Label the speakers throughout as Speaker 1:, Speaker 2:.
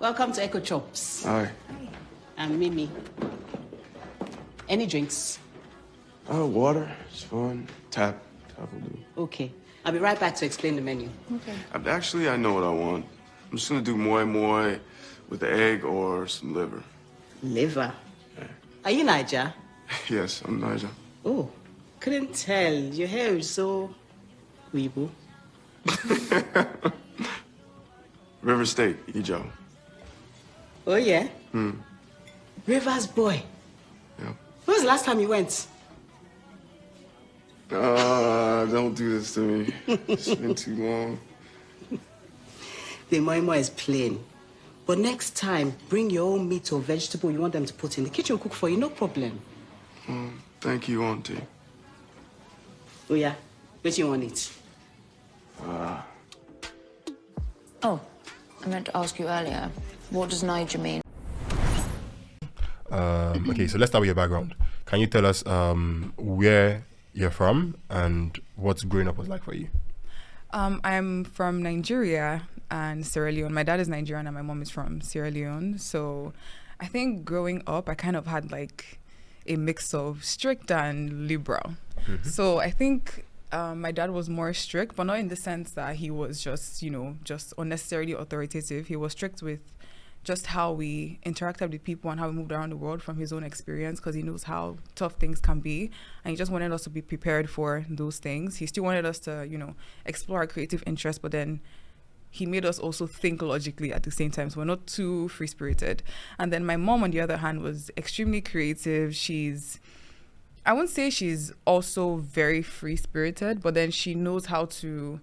Speaker 1: Welcome to Echo Chops.
Speaker 2: Hi.
Speaker 1: I'm Mimi. Any drinks?
Speaker 2: Water. It's fine. Tap will do.
Speaker 1: Okay. I'll be right back to explain the menu.
Speaker 3: Okay.
Speaker 2: Actually, I know what I want. I'm just gonna do moi with the egg or some liver.
Speaker 1: Liver?
Speaker 2: Yeah.
Speaker 1: Are you Niger?
Speaker 2: Yes, I'm Niger.
Speaker 1: Oh, couldn't tell. Your hair is so... Weeble.
Speaker 2: River State, Ijo.
Speaker 1: Oh, yeah? Rivers boy.
Speaker 2: Yeah.
Speaker 1: When was the last time you went?
Speaker 2: Don't do this to me. It's been too long.
Speaker 1: The moi is plain. But next time, bring your own meat or vegetable you want them to put in. The kitchen will cook for you, no problem.
Speaker 2: Thank you, Auntie.
Speaker 1: Oh, yeah? What do you want it?
Speaker 3: Oh, I meant to ask you earlier. What does Niger mean?
Speaker 4: Okay, so let's start with your background. Can you tell us where you're from and what growing up was like for you?
Speaker 5: I'm from Nigeria and Sierra Leone. My dad is Nigerian and my mom is from Sierra Leone. So I think growing up, I kind of had like a mix of strict and liberal. Mm-hmm. So I think my dad was more strict, but not in the sense that he was just unnecessarily authoritative. He was strict with just how we interacted with people and how we moved around the world from his own experience, because he knows how tough things can be. And he just wanted us to be prepared for those things. He still wanted us to, explore our creative interests, but then he made us also think logically at the same time. So we're not too free-spirited. And then my mom, on the other hand, was extremely creative. I wouldn't say she's also very free-spirited, but then she knows how to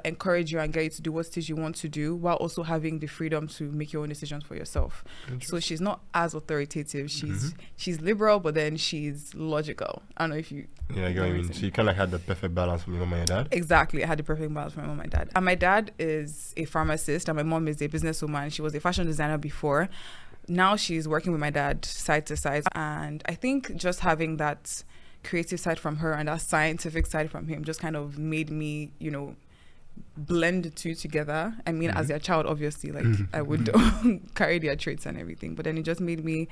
Speaker 5: encourage you and get you to do what it is you want to do while also having the freedom to make your own decisions for yourself. So she's not as authoritative. She's liberal, but then she's logical. I don't know if you...
Speaker 4: Yeah, you know what I mean? So you kind of had the perfect balance from your mom and your dad?
Speaker 5: Exactly. I had the perfect balance from my mom and my dad. And my dad is a pharmacist and my mom is a businesswoman. She was a fashion designer before. Now she's working with my dad side to side. And I think just having that creative side from her and that scientific side from him just kind of made me, blend the two together. I mean, as their child, obviously, I would carry their traits and everything. But then it just made me,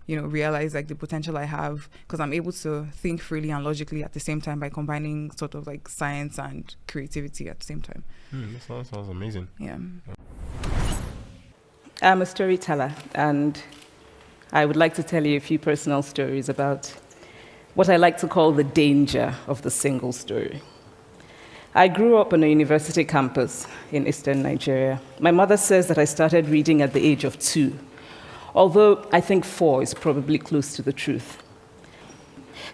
Speaker 5: realize like the potential I have, because I'm able to think freely and logically at the same time by combining sort of like science and creativity at the same time.
Speaker 4: That sounds amazing.
Speaker 5: Yeah.
Speaker 6: I'm a storyteller, and I would like to tell you a few personal stories about what I like to call the danger of the single story. I grew up on a university campus in eastern Nigeria. My mother says that I started reading at the age of 2, although I think 4 is probably close to the truth.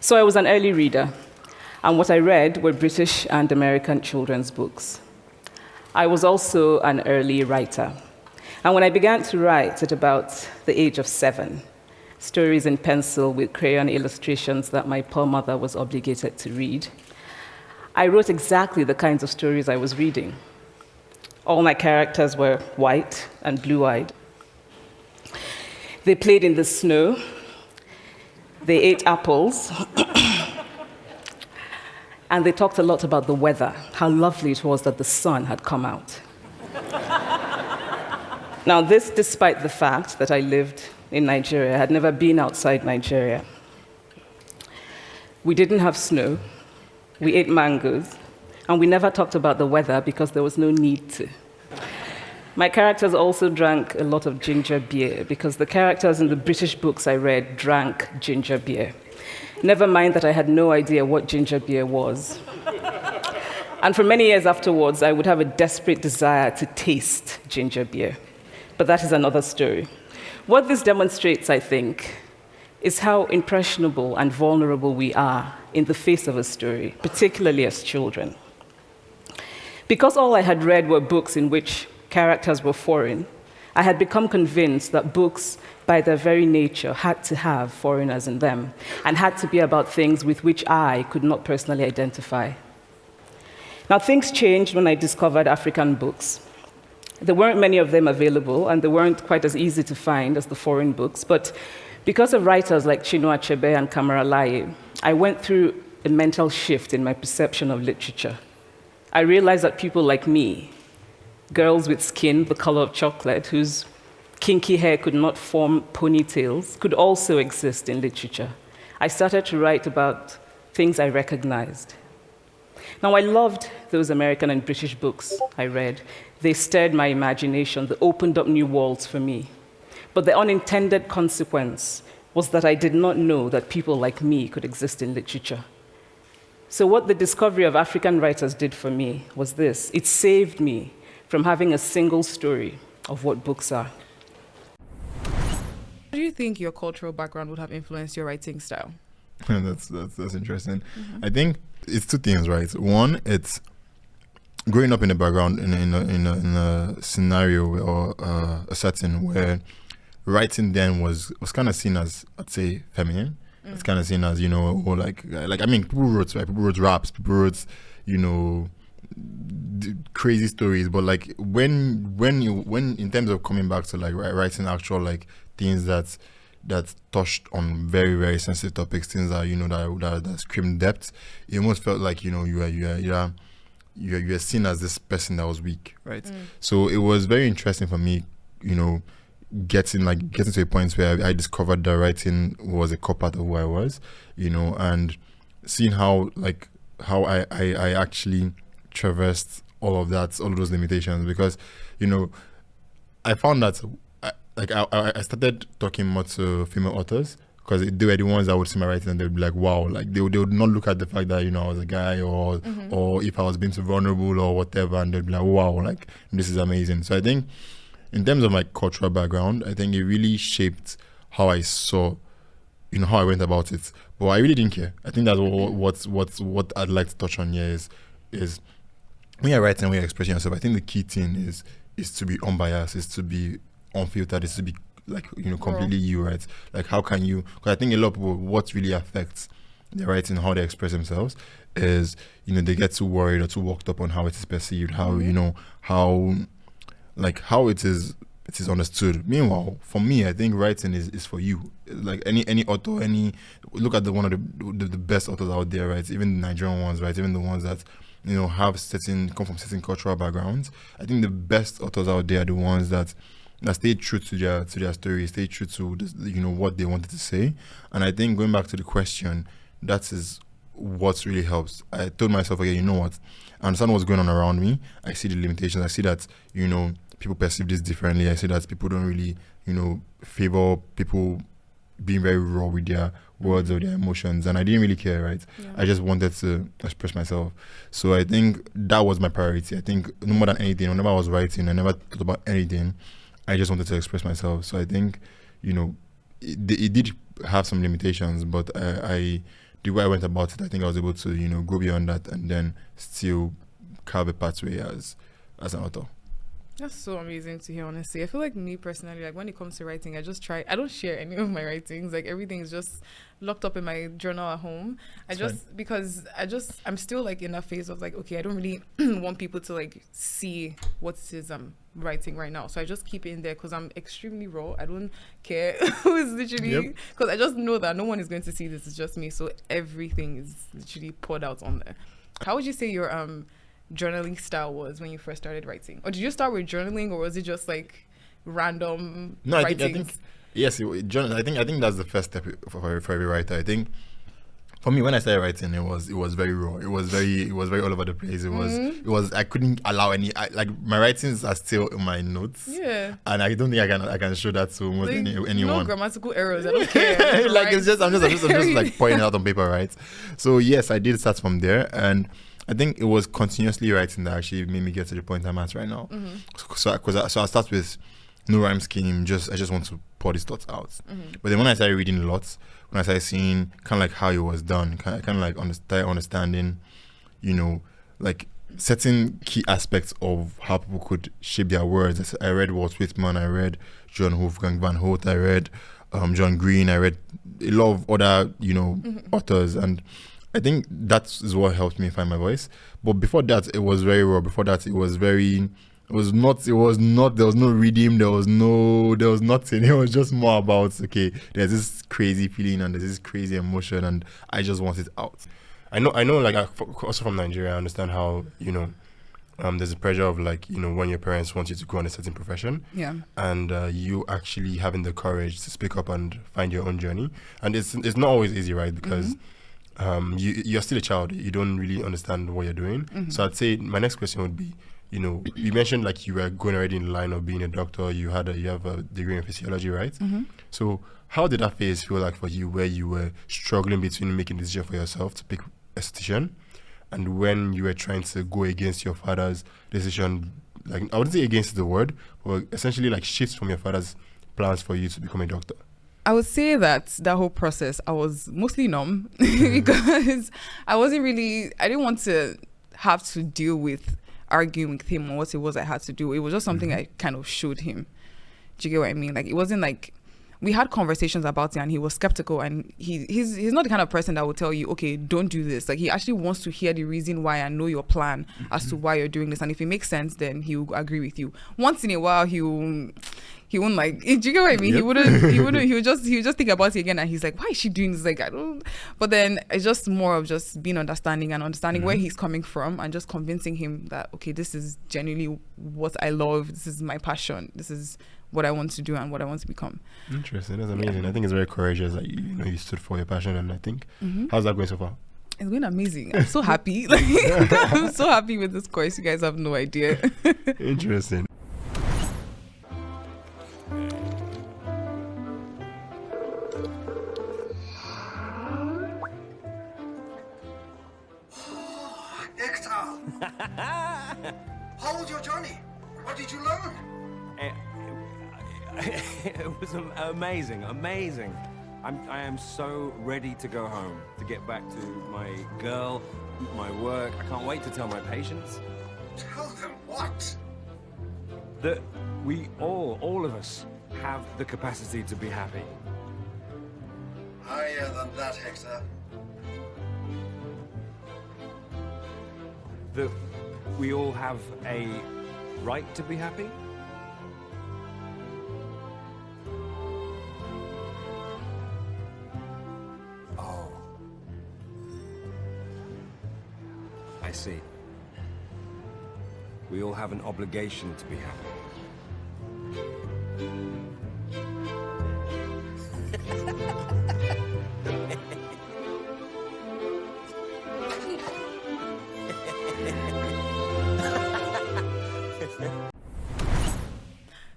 Speaker 6: So I was an early reader, and what I read were British and American children's books. I was also an early writer. And when I began to write at about the age of 7, stories in pencil with crayon illustrations that my poor mother was obligated to read, I wrote exactly the kinds of stories I was reading. All my characters were white and blue-eyed. They played in the snow. They ate apples. And they talked a lot about the weather, how lovely it was that the sun had come out. Now, this despite the fact that I lived in Nigeria. I had never been outside Nigeria. We didn't have snow. We ate mangoes, and we never talked about the weather because there was no need to. My characters also drank a lot of ginger beer because the characters in the British books I read drank ginger beer. Never mind that I had no idea what ginger beer was. And for many years afterwards, I would have a desperate desire to taste ginger beer. But that is another story. What this demonstrates, I think, is how impressionable and vulnerable we are in the face of a story, particularly as children. Because all I had read were books in which characters were foreign, I had become convinced that books, by their very nature, had to have foreigners in them and had to be about things with which I could not personally identify. Now, things changed when I discovered African books. There weren't many of them available, and they weren't quite as easy to find as the foreign books, but because of writers like Chinua Achebe and Kamara Laye, I went through a mental shift in my perception of literature. I realized that people like me girls with skin the color of chocolate, whose kinky hair could not form ponytails, could also exist in literature. I started to write about things I recognized. Now, I loved those American and British books I read. They stirred my imagination. They opened up new worlds for me. But the unintended consequence was that I did not know that people like me could exist in literature. So what the discovery of African writers did for me was this. It saved me from having a single story of what books are.
Speaker 5: How do you think your cultural background would have influenced your writing style?
Speaker 7: That's interesting. I think it's two things, right? One, it's growing up in a background in a scenario or a setting where writing then was kind of seen as, I'd say, feminine. It's kind of seen as, or like I mean, people wrote raps, people wrote, crazy stories. But like when in terms of coming back to like writing actual like things that touched on very, very sensitive topics, things that that screamed depth, it almost felt like you were seen as this person that was weak, right? So it was very interesting for me, getting to a point where I discovered that writing was a core part of who I was, and seeing how I actually traversed all of those limitations, because I found that I started talking more to female authors, because they were the ones that would see my writing and they'd be like, wow, like they would not look at the fact that I was a guy or if I was being too vulnerable or whatever, and they'd be like, wow, like this is amazing. So I think in terms of my cultural background, I think it really shaped how I saw, how I went about it. But I really didn't care. I think that's what I'd like to touch on here is when you're writing and when you're expressing yourself, I think the key thing is to be unbiased, is to be unfiltered, is to be completely you, right? Like how can you, because I think a lot of people, what really affects their writing, how they express themselves is, they get too worried or too worked up on how it is perceived, how, how it is understood. Meanwhile, for me, I think writing is for you. Like any author, look at one of the best authors out there, right? Even the Nigerian ones, right? Even the ones that come from certain cultural backgrounds. I think the best authors out there are the ones that stay true to their story, stay true to what they wanted to say. And I think going back to the question, that is what really helps. I told myself, okay, you know what? I understand what's going on around me. I see the limitations. I see that people perceive this differently. I see that people don't really favor people being very raw with their words or their emotions, and I didn't really care, right? I just wanted to express myself. So I think that was my priority. I think no more than anything, whenever I was writing, I never thought about anything. I just wanted to express myself. So I think, it did have some limitations, but the way I went about it, I think I was able to, go beyond that and then still carve a pathway as an author.
Speaker 5: That's so amazing to hear, honestly. I feel like me personally, like when it comes to writing, I don't share any of my writings. Like everything is just locked up in my journal at home. I'm still like in that phase of like, okay, I don't really want people to like see what it is I'm writing right now. So I just keep it in there because I'm extremely raw. I don't care who is literally, because I just know that no one is going to see this. It's just me. So everything is literally poured out on there. How would you say your journaling style was when you first started writing? Or did you start with journaling, or was it just like random writings?
Speaker 7: I think yes, I think that's the first step for every writer. I think for me, when I started writing, it was very raw. It was very all over the place. It was I couldn't allow my writings are still in my notes. Yeah. And I don't think I can show that to almost anyone.
Speaker 5: No grammatical errors. I don't care.
Speaker 7: Like I'm just like pointing it out on paper, right? So yes, I did start from there, and I think it was continuously writing that actually made me get to the point I'm at right now. So I start with no rhyme scheme. I just want to pour these thoughts out. But then when I started reading a lot, when I started seeing kind of like how it was done, kind of like understanding, like certain key aspects of how people could shape their words. I read Walt Whitman, I read John Wolfgang van Hout, I read John Green, I read a lot of other authors, and I think that is what helped me find my voice. But before that, it was very raw. Before that, there was no rhythm, there was nothing. It was just more about, okay, there's this crazy feeling and there's this crazy emotion, and I just want it out.
Speaker 4: I know, like, also from Nigeria, I understand how, there's a pressure of like, you know, when your parents want you to go on a certain profession,
Speaker 5: Yeah.
Speaker 4: and you actually having the courage to speak up and find your own journey. And it's not always easy, right? Because you're still a child. You don't really understand what you're doing. So I'd say my next question would be, you know, you mentioned like you were going already in the line of being a doctor. You have a degree in physiology, right? So how did that phase feel like for you, where you were struggling between making a decision for yourself to pick esthetician, and when you were trying to go against your father's decision, like I wouldn't say against the word, but essentially like shifts from your father's plans for you to become a doctor?
Speaker 5: I would say that whole process, I was mostly numb because I didn't want to have to deal with arguing with him on what it was I had to do. It was just something I kind of showed him. Do you get what I mean? Like, it wasn't like, we had conversations about it and he was skeptical, and he's not the kind of person that will tell you, okay, don't do this. Like, he actually wants to hear the reason why and know your plan as to why you're doing this. And if it makes sense, then he'll agree with you. Once in a while, he won't like, do you get what I mean? Yep. He would just think about it again, and he's like, why is she doing this? Like, I don't. But then it's just more of just being understanding where he's coming from, and just convincing him that, okay, this is genuinely what I love. This is my passion. This is what I want to do and what I want to become.
Speaker 4: Interesting. That's amazing. I think it's very courageous that you stood for your passion, and I think how's that going so far?
Speaker 5: It's been amazing. I'm so happy. Like, I'm so happy with this course. You guys have no idea.
Speaker 4: Interesting.
Speaker 8: Hector! How was your journey? What did you learn?
Speaker 9: It was amazing. I am so ready to go home, to get back to my girl, my work. I can't wait to tell my patients.
Speaker 8: Tell them what?
Speaker 9: That we all of us, have the capacity to be happy.
Speaker 8: Higher than that, Hector.
Speaker 9: That we all have a right to be happy. Oh. I see. We all have an obligation to be happy.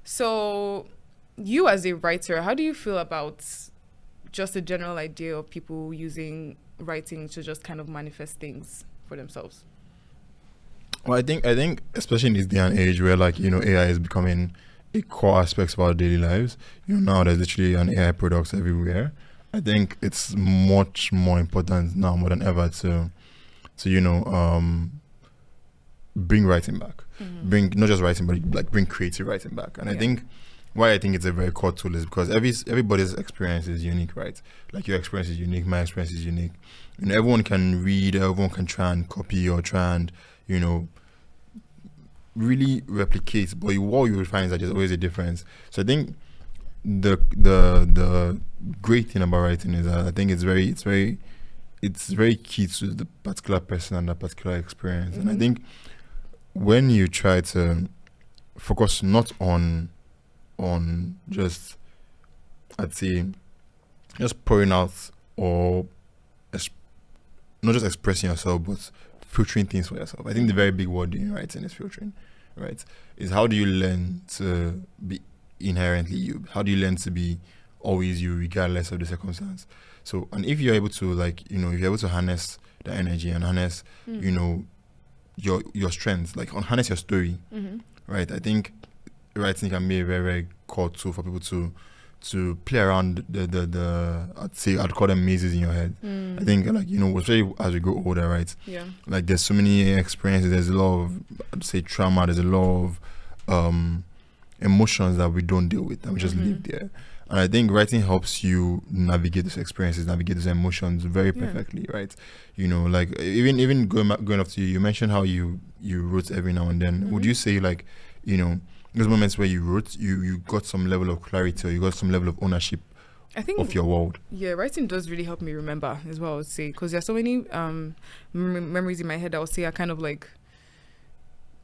Speaker 5: So, you as a writer, how do you feel about just a general idea of people using writing to just kind of manifest things for themselves?
Speaker 7: Well, I think especially in this day and age where, like, you know, AI is becoming a core aspect of our daily lives. You know, now there's literally an AI products everywhere. I think it's much more important now more than ever to you know, bring writing back. Bring not just writing, but like bring creative writing back. And I think why I think it's a very core tool is because everybody's experience is unique, right? Like, your experience is unique, my experience is unique. You know, everyone can read, everyone can try and copy or try and, you know, really replicate, but what you will find is that there's always a difference. So I think the great thing about writing is that I think it's very key to the particular person and that particular experience. And I think when you try to focus not on just, I'd say, just pouring out or not just expressing yourself, but filtering things for yourself. I think the very big word in writing is filtering, right? Is how do you learn to be inherently you? How do you learn to be always you, regardless of the circumstance? So, and if you're able to, like, you know, if you're able to harness the energy and harness, you know, your strengths, like harness your story, right? I think writing can be a very, very core tool for people to play around the I'd call them mazes in your head. I think, like, you know, especially as we grow older, right? Yeah. Like, there's so many experiences, there's a lot of, I'd say, trauma, there's a lot of emotions that we don't deal with and we just leave there. And I think writing helps you navigate those experiences, navigate those emotions very perfectly, right? You know, like, even going up to you, you mentioned how you wrote every now and then. Would you say, like, you know, those moments where you wrote, you got some level of clarity, or you got some level of ownership, I think, of your world?
Speaker 5: Yeah, writing does really help me remember as well, I would say, because there's so many memories in my head that I would say are kind of like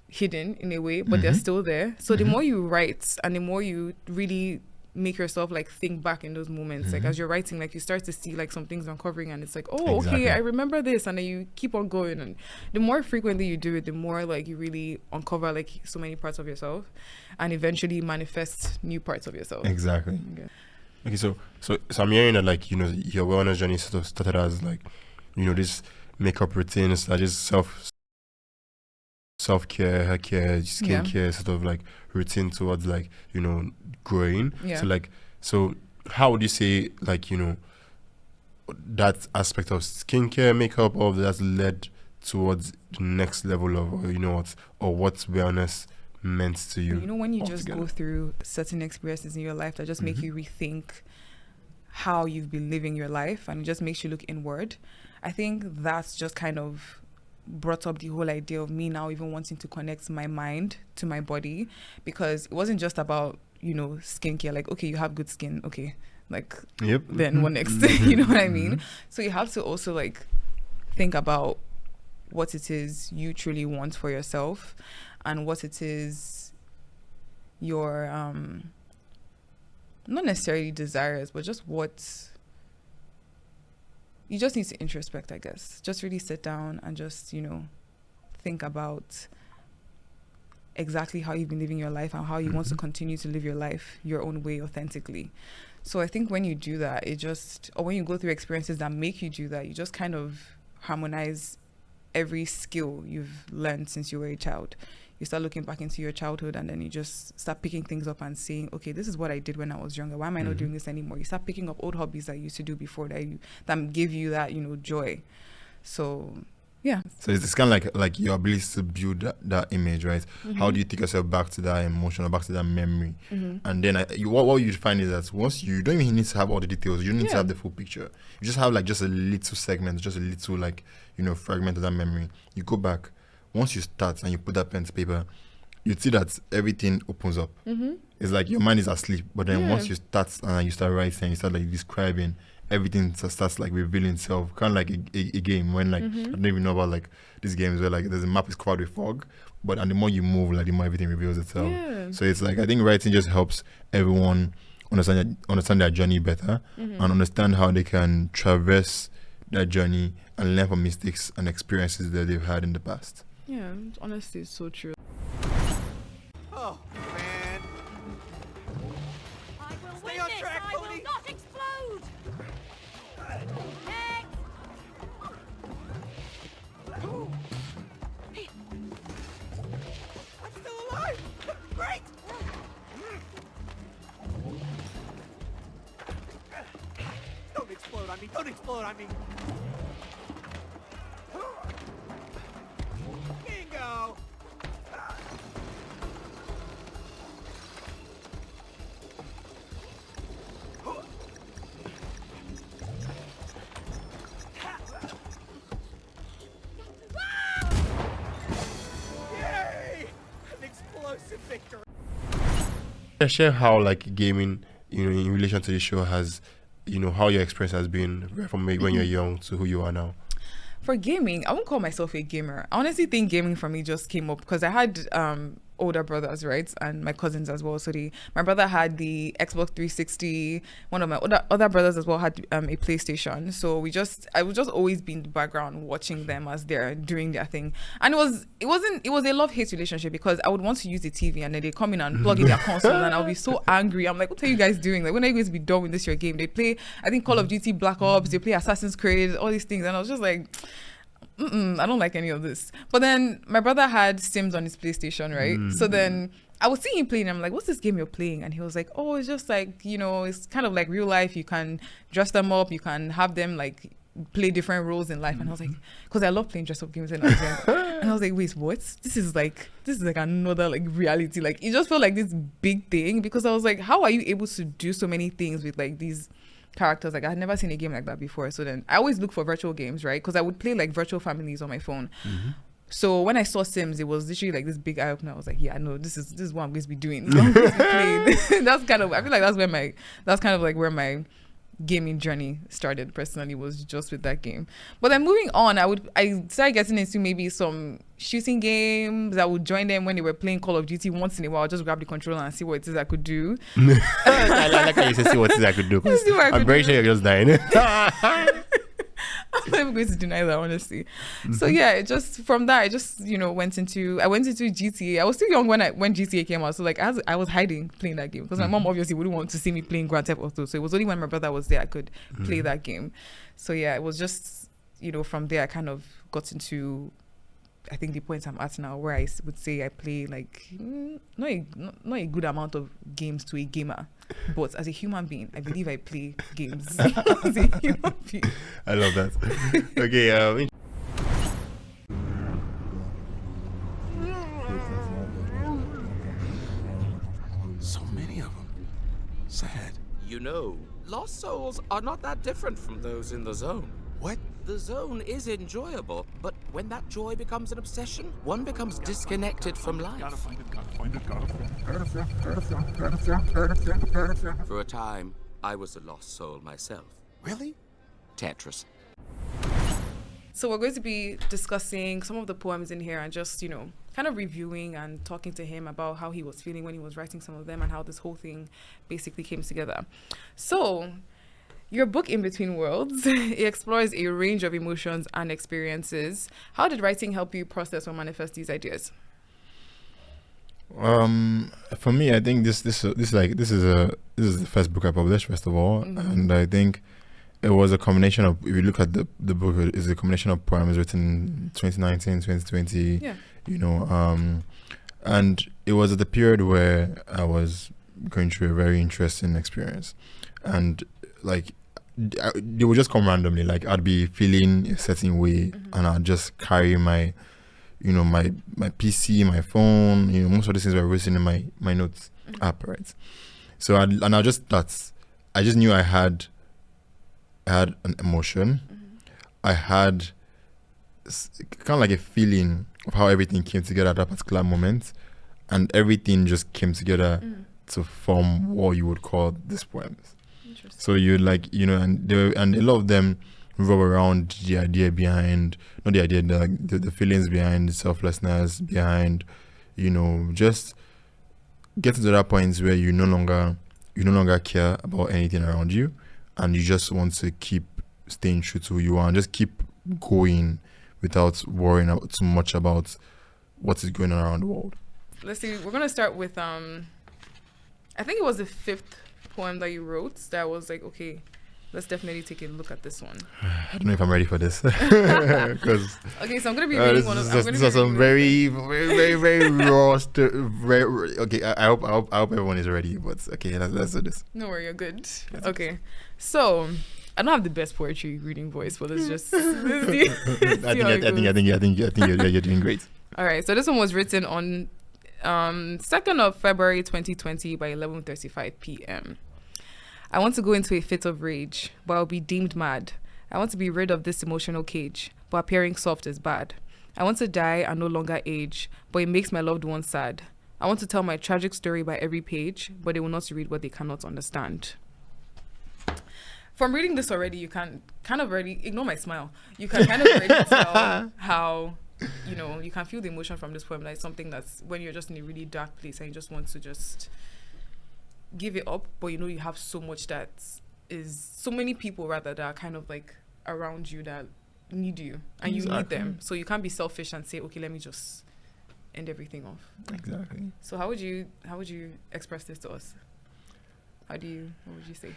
Speaker 5: hidden in a way, but they're still there. So the more you write and the more you really make yourself like think back in those moments, like as you're writing, like you start to see like some things uncovering, and it's like, oh,
Speaker 7: Exactly.
Speaker 5: okay, I remember this, and then you keep on going, and the more frequently you do it, the more like you really uncover like so many parts of yourself, and eventually manifest new parts of yourself.
Speaker 7: Exactly.
Speaker 4: Okay, so I'm hearing that, like, you know, your wellness journey sort of started as like, you know, this makeup routines, that is self-care, hair care, skin care sort of like routine towards like, you know, growing.
Speaker 5: Yeah.
Speaker 4: So like, so how would you say, like, you know, that aspect of skincare, makeup, all of that's led towards the next level of, you know, what's wellness meant to you?
Speaker 5: You know, when you just
Speaker 4: altogether?
Speaker 5: go through certain experiences in your life that just make you rethink how you've been living your life, and it just makes you look inward. I think that's just kind of brought up the whole idea of me now even wanting to connect my mind to my body, because it wasn't just about, you know, skincare, like, okay, you have good skin, okay, like,
Speaker 4: Yep.
Speaker 5: then what next? You know what I mean? So you have to also like think about what it is you truly want for yourself, and what it is your not necessarily desires, but just what you just need to introspect, I guess. Just really sit down and just, you know, think about exactly how you've been living your life and how you want to continue to live your life your own way authentically. So I think when you do that, it just, or when you go through experiences that make you do that, you just kind of harmonize every skill you've learned since you were a child. You start looking back into your childhood, and then you just start picking things up and saying, okay, this is what I did when I was younger. Why am I not doing this anymore? You start picking up old hobbies that you used to do before that give you that, you know, joy. So yeah.
Speaker 7: So it's kind of like your ability to build that image, right? How do you take yourself back to that emotion or back to that memory? And then what you find is that once you don't even need to have all the details, you don't need to have the full picture. You just have like just a little segment, just a little like, you know, fragment of that memory. You go back. Once you start and you put that pen to paper, you see that everything opens up. It's like your mind is asleep, but then once you start and you start writing and you start like describing, everything starts like revealing itself, kind of like a game when like I don't even know about like these games where like there's a map is covered with fog, but and the more you move, like the more everything reveals itself. So it's like I think writing just helps everyone understand their journey better and understand how they can traverse their journey and learn from mistakes and experiences that they've had in the past.
Speaker 5: Yeah, honestly, it's so true.
Speaker 8: Oh, man.
Speaker 10: I will
Speaker 8: Stay
Speaker 10: win
Speaker 8: on
Speaker 10: this.
Speaker 8: track,
Speaker 10: I
Speaker 8: Cody.
Speaker 10: will not explode. Hex.
Speaker 8: I'm still alive. Great. Don't explode on me. Don't explode on me. Bingo. Yay! An explosive victory.
Speaker 4: Share how like gaming, you know, in relation to the show has, you know, how your experience has been right from maybe when you're young to who you are now.
Speaker 5: For gaming, I won't call myself a gamer. I honestly think gaming for me just came up because I had older brothers, right, and my cousins as well. So my brother had the Xbox 360. One of my other brothers as well had a PlayStation. So I would just always be in the background watching them as they're doing their thing. And it was a love-hate relationship because I would want to use the TV and then they come in and plug in their console and I'll be so angry. I'm like, what are you guys doing? Like, when are you going to be done with this your game? They play, I think, Call of Duty Black Ops. They play Assassin's Creed, all these things, and I was just like, I don't like any of this. But then my brother had Sims on his PlayStation, right? So then I was seeing him playing. I'm like, what's this game you're playing? And he was like, oh, it's just like, you know, it's kind of like real life. You can dress them up. You can have them like play different roles in life. And I was like, because I love playing dress up games. And I was like, wait, what? This is like another like reality. Like, it just felt like this big thing because I was like, how are you able to do so many things with like these characters? Like, I had never seen a game like that before. So then I always look for virtual games, right? Because I would play like virtual families on my phone. So when I saw Sims, it was literally like this big eye opener. I was like, yeah, no, this is what I'm going to be doing. This is what I'm going to be playing. That's kind of, I feel like that's kind of like where my gaming journey started personally, was just with that game. But then moving on, I started getting into maybe some shooting games. I would join them when they were playing Call of Duty once in a while. Just grab the controller and see what it is I could do.
Speaker 7: I like how you say, see what it is I could do. 'Cause
Speaker 5: See what I
Speaker 7: I'm
Speaker 5: could
Speaker 7: very
Speaker 5: do.
Speaker 7: sure you're just dying.
Speaker 5: I'm never going to deny that, honestly. So yeah, it just from that, I just went into GTA. I was still young when GTA came out, so like I was hiding playing that game because my mom obviously wouldn't want to see me playing Grand Theft Auto. So it was only when my brother was there I could play that game. So yeah, it was just from there I kind of got into, I think, the point I'm at now, where I would say I play like not a good amount of games to a gamer, but as a human being, I believe I play games as a human being.
Speaker 7: I love that. Okay.
Speaker 10: So many of them. Sad.
Speaker 11: You know, lost souls are not that different from those in the zone.
Speaker 10: What?
Speaker 11: The zone is enjoyable, but when that joy becomes an obsession, one becomes disconnected from life. For a time, I was a lost soul myself.
Speaker 10: Really?
Speaker 11: Tetris.
Speaker 5: So we're going to be discussing some of the poems in here and just, kind of reviewing and talking to him about how he was feeling when he was writing some of them and how this whole thing basically came together. So your book, In Between Worlds, it explores a range of emotions and experiences. How did writing help you process or manifest these ideas?
Speaker 7: For me, I think this is the first book I published, first of all, and I think it was a combination of, if you look at the book, it's a combination of poems written in 2019, 2020, and it was at the period where I was going through a very interesting experience, and like they would just come randomly. Like I'd be feeling a certain way, and I'd just carry my my PC, my phone, most of the things were written in my notes app, right? So I just knew I had an emotion. I had kind of like a feeling of how everything came together at that particular moment, and everything just came together to form what you would call these poems. So you and a lot of them revolve around the idea behind, not the idea, the feelings behind selflessness, behind just getting to that point where you no longer care about anything around you, and you just want to keep staying true to who you are and just keep going without worrying too much about what is going on around the world.
Speaker 5: Let's see, we're gonna start with I think it was the 5th poem that you wrote that was like, okay, let's definitely take a look at this one.
Speaker 7: I don't know if I'm ready for this. Because
Speaker 5: okay, so I'm gonna be reading one of
Speaker 7: these are some very, very, very raw okay, I hope everyone is ready, but okay, let's do this.
Speaker 5: No worry, you're good. Okay, so I don't have the best poetry reading voice, but let's just I
Speaker 7: think you're doing great.
Speaker 5: All right, so this one was written on 2nd of February 2020 by 11:35 p.m. I want to go into a fit of rage, but I'll be deemed mad. I want to be rid of this emotional cage, but appearing soft is bad. I want to die and no longer age, but it makes my loved ones sad. I want to tell my tragic story by every page, but they will not read what they cannot understand. From reading this already, you can kind of already, ignore my smile, you can kind of already tell how, you can feel the emotion from this poem. Like something that's when you're just in a really dark place and you just want to just give it up, but you have so much so many people rather that are kind of like around you that need you and you need them. So you can't be selfish and say, okay, let me just end everything off.
Speaker 7: Exactly.
Speaker 5: So how would you express this to us? What would you say?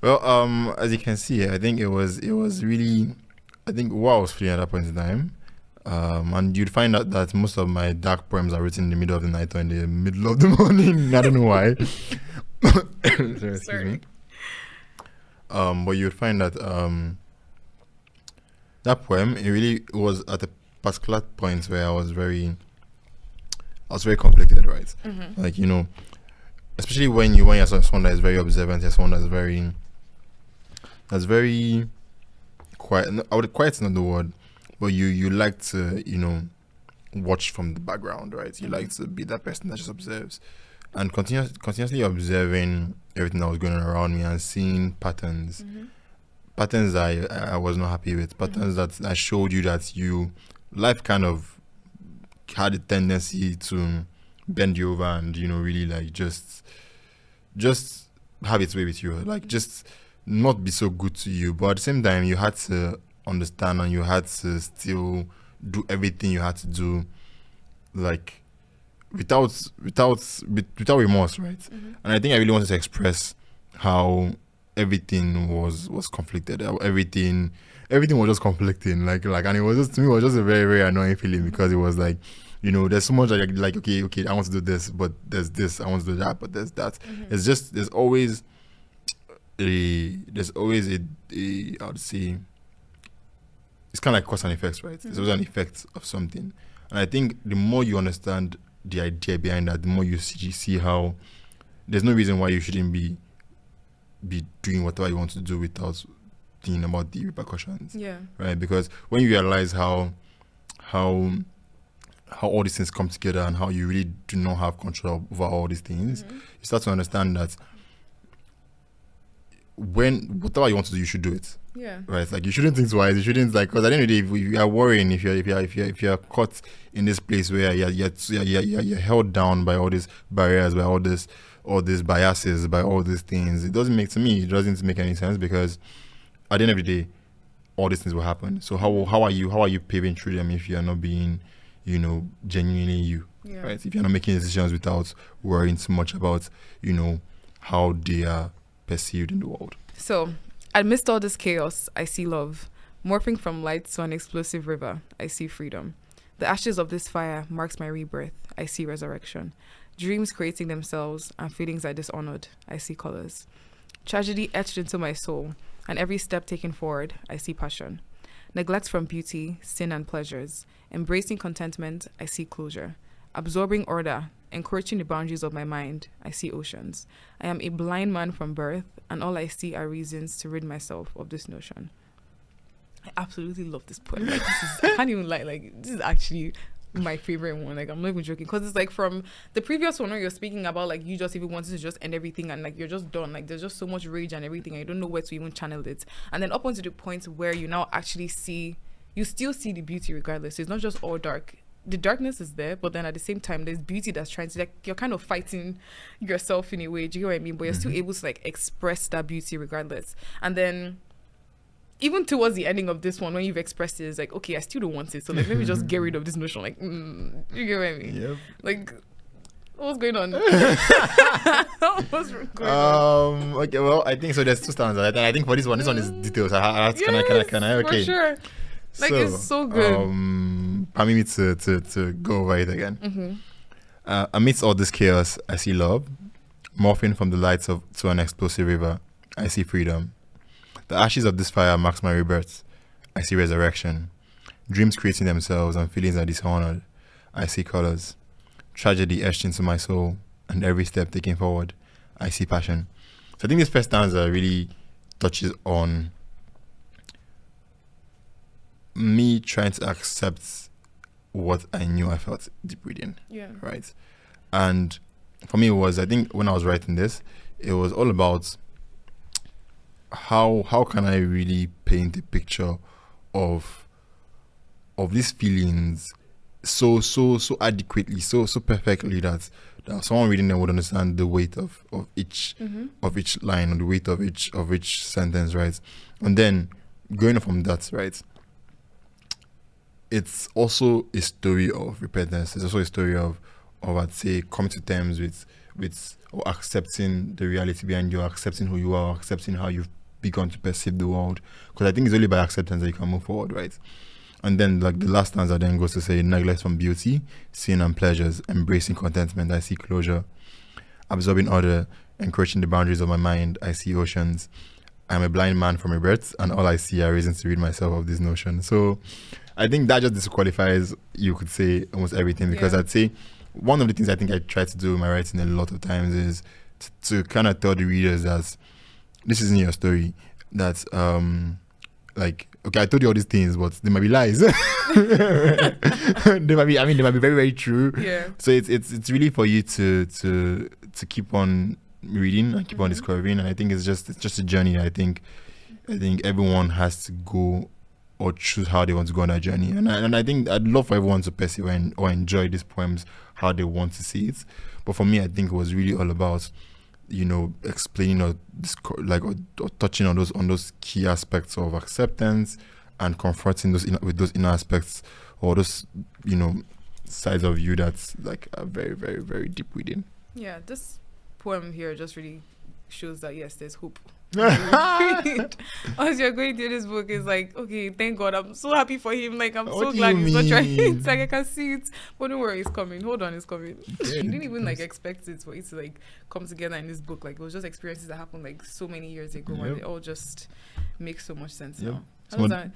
Speaker 7: Well, as you can see, I think it was really, I think what I was feeling at that point in time, and you'd find out that most of my dark poems are written in the middle of the night or in the middle of the morning. I don't know why. Excuse me. But you'd find that that poem, it really was at a particular point where I was very conflicted, right? Like, especially when you're someone that is very observant, you're someone that's very quiet. Quiet is not the word, but you like to, watch from the background, right? You like to be that person that just observes. And continuously observing everything that was going on around me and seeing patterns that I was not happy with, patterns that showed you that life kind of had a tendency to bend you over and, you know, really like just have its way with you, like just not be so good to you, but at the same time you had to understand and you had to still do everything you had to do, like without remorse, right? And I think I really wanted to express how everything was conflicted, how everything was just conflicting, like and it was just, to me, it was just a very, very annoying feeling, because it was like, you know, there's so much like okay, I want to do this, but there's this, I want to do that, but there's that. It's just, there's always a I would say, it's kind of like cause and effects, right? There's always an effect of something, and I think the more you understand the idea behind that, the more you see how there's no reason why you shouldn't be doing whatever you want to do without thinking about the repercussions. Yeah. Right? Because when you realize how all these things come together and how you really do not have control over all these things, you start to understand that when whatever you want to do, you should do it. Yeah. Right. Like, you shouldn't think twice. You shouldn't, like, because at the end of the day, if you are worrying, if you're caught in this place where you're held down by all these barriers, by all these biases, by all these things, it doesn't make any sense, because at the end of the day, all these things will happen. So how are you paving through them if you are not being, you know, genuinely you? Yeah. Right. If you're not making decisions without worrying too much about, you know, how they are perceived in the world.
Speaker 5: So, amidst all this chaos, I see love. Morphing from light to an explosive river, I see freedom. The ashes of this fire marks my rebirth, I see resurrection. Dreams creating themselves and feelings are dishonored, I see colors. Tragedy etched into my soul, and every step taken forward, I see passion. Neglect from beauty, sin and pleasures. Embracing contentment, I see closure. Absorbing order, encroaching the boundaries of my mind, I see oceans. I am a blind man from birth, and all I see are reasons to rid myself of this notion. I absolutely love this poem. Like, I can't even lie. Like, this is actually my favorite one. Like, I'm not even joking, because it's like from the previous one where you're speaking about like you just even wanted to just end everything and like you're just done. Like, there's just so much rage and everything, and you don't know where to even channel it. And then up until the point where you now actually see, you still see the beauty regardless. So it's not just all dark. The darkness is there, but then at the same time, there's beauty that's trying to, like, you're kind of fighting yourself in a way. Do you know what I mean? But you're still able to like express that beauty regardless. And then even towards the ending of this one, when you've expressed it, it's like, okay, I still don't want it. So like, let me just get rid of this notion. Like, you get what I mean? Yep. Like, what's going on? What's going on?
Speaker 7: Okay, well, I think so. There's two stanzas. I think for this one is details. Can I? Okay.
Speaker 5: For sure. Like, so, it's so good.
Speaker 7: Permit me to go over it again. Amidst all this chaos, I see love. Morphing from the lights to an explosive river, I see freedom. The ashes of this fire marks my rebirth. I see resurrection. Dreams creating themselves and feelings are dishonored. I see colors. Tragedy etched into my soul, and every step taken forward, I see passion. So I think this first stanza really touches on me trying to accept what I knew I felt deep within. Yeah. Right. And for me, it was, I think when I was writing this, it was all about how can I really paint a picture of these feelings so adequately, so perfectly that someone reading them would understand the weight of each line, or the weight of each sentence, right? And then going from that, right, it's also a story of repentance. It's also a story of I'd say coming to terms with or accepting the reality behind you, accepting who you are, accepting how you've begun to perceive the world. Because I think it's only by acceptance that you can move forward, right? And then like the last stanza then goes to say, neglect from beauty, sin and pleasures, embracing contentment, I see closure. Absorbing order, encroaching the boundaries of my mind, I see oceans. I'm a blind man from a birth, and all I see are reasons to rid myself of this notion. So I think that just disqualifies, you could say, almost everything, because I'd say one of the things I think I try to do in my writing a lot of times is to kind of tell the readers that this isn't your story, that like, okay, I told you all these things, but they might be lies. They might be very, very true. Yeah. So it's really for you to keep on reading and keep on discovering. And I think it's just a journey. I think everyone has to go or choose how they want to go on that journey. And I think I'd love for everyone to perceive or enjoy these poems how they want to see it. But for me, I think it was really all about, explaining or touching on those key aspects of acceptance and confronting with those inner aspects or those sides of you that's like are very, very, very deep within.
Speaker 5: Yeah, this poem here just really shows that yes, there's hope. As you're going through this book, it's like, okay, thank God, I'm so happy for him. Like, I'm so glad he's not trying. It's like I can see it, but don't worry, it's coming. Hold on, it's coming. You didn't even expect it for it to come together in this book. Like, it was just experiences that happened so many years ago, and it all just makes so much sense now. How does that?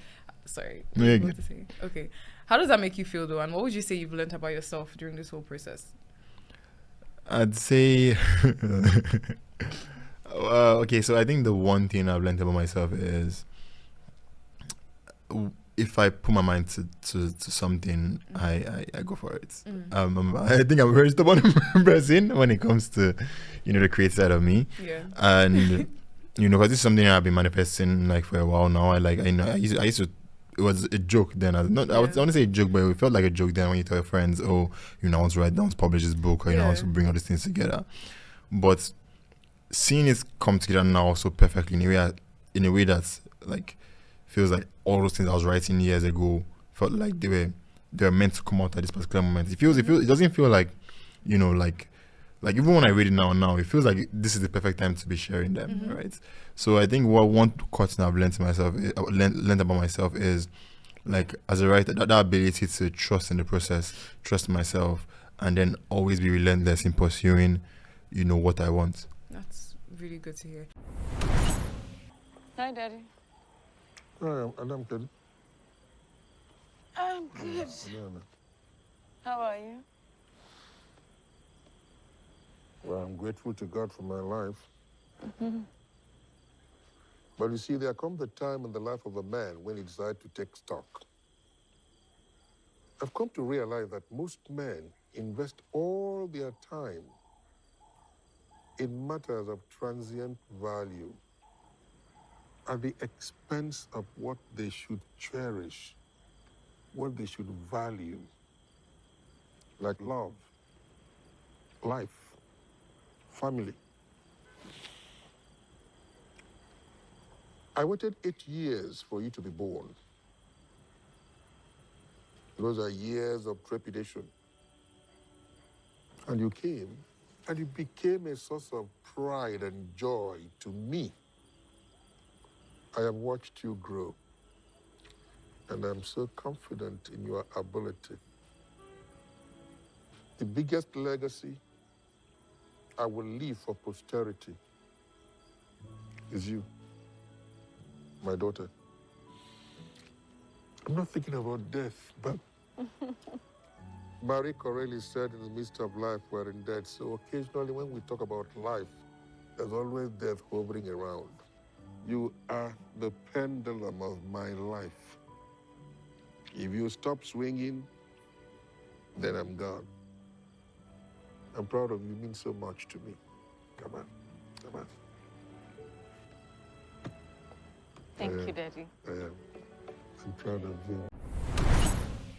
Speaker 5: Sorry, what to say? Okay, how does that make you feel though? And what would you say you've learned about yourself during this whole process?
Speaker 7: I'd say. Okay, so I think the one thing I've learned about myself is if I put my mind to something, I go for it. I think I'm a very stubborn person when it comes to, the creative side of me.
Speaker 5: Yeah.
Speaker 7: And, because this is something I've been manifesting for a while now. I used to, it was a joke then. I want to say a joke, but it felt like a joke then when you tell your friends, oh, I want to write down, to publish this book, or I want to bring all these things together. But seeing it come together now so perfectly in a way that's feels like all those things I was writing years ago felt like they were meant to come out at this particular moment. It doesn't feel like even when I read it now it feels like this is the perfect time to be sharing them, right? So I think one question I've learned about myself is as a writer, that ability to trust in the process, trust myself, and then always be relentless in pursuing what I want.
Speaker 5: That's really good to hear.
Speaker 3: Hi, Daddy.
Speaker 12: Hi, I'm good.
Speaker 3: I'm good. How are you?
Speaker 12: Well, I'm grateful to God for my life. But you see, there comes a time in the life of a man when he decides to take stock. I've come to realize that most men invest all their time in matters of transient value at the expense of what they should cherish, what they should value, like love, life, family. I waited 8 years for you to be born. Those are years of trepidation. And you came, and you became a source of pride and joy to me. I have watched you grow, and I'm so confident in your ability. The biggest legacy I will leave for posterity is you, my daughter. I'm not thinking about death, but Marie Corelli said in the midst of life, we're in death. So occasionally when we talk about life, there's always death hovering around. You are the pendulum of my life. If you stop swinging, then I'm gone. I'm proud of you. You mean so much to me. Come on. Come on.
Speaker 3: Thank you, Daddy.
Speaker 12: I am. I'm proud of you.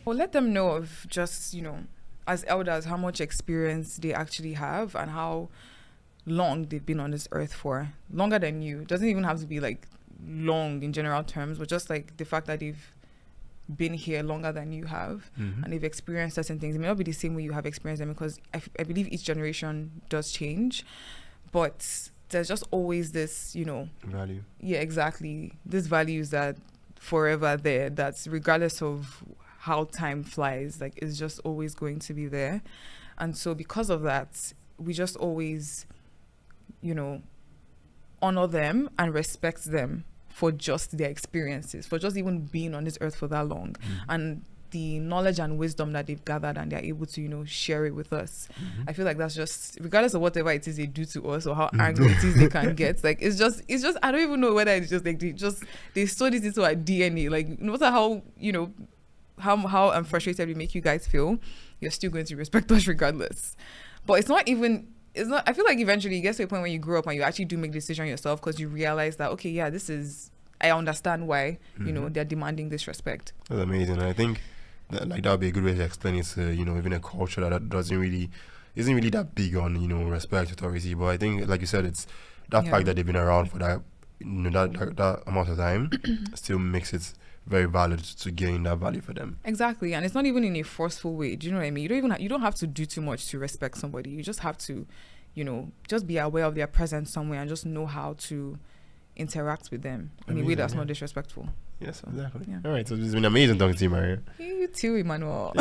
Speaker 5: Well, let them know of just, as elders, how much experience they actually have and how long they've been on this earth for. Longer than you. It doesn't even have to be long in general terms, but just the fact that they've been here longer than you have, and they've experienced certain things. It may not be the same way you have experienced them, because I believe each generation does change, but there's just always this,
Speaker 4: value.
Speaker 5: Yeah, exactly. These values that forever there, that's regardless of how time flies, it's just always going to be there. And so because of that, we just always, honor them and respect them for just their experiences, for just even being on this earth for that long, and the knowledge and wisdom that they've gathered, and they're able to, share it with us. I feel like that's just, regardless of whatever it is they do to us or how angry it is they can get, it's just, I don't even know whether it's just they store this into our DNA. No matter how, how frustrated we make you guys feel, you're still going to respect us regardless. But it's not, I feel like eventually you get to a point when you grow up and you actually do make the decision yourself, because you realize that, okay, yeah, this is I understand why, you know, they're demanding this respect.
Speaker 4: That's amazing. And I think that would be a good way to explain it to, you know, even a culture that isn't really that big on, you know, respect, authority. But I think, like you said, it's that fact that they've been around for that, you know, that amount of time still makes it very valid to gain that value for them.
Speaker 5: Exactly. And it's not even in a forceful way. Do you know what I mean? You don't have to do too much to respect somebody. You just have to, you know, just be aware of their presence somewhere and just know how to interact with them in a way that's not disrespectful.
Speaker 4: Yes, exactly.
Speaker 5: Yeah.
Speaker 4: All right, so it's been amazing talking to you, Maria.
Speaker 5: You too, Emmanuel.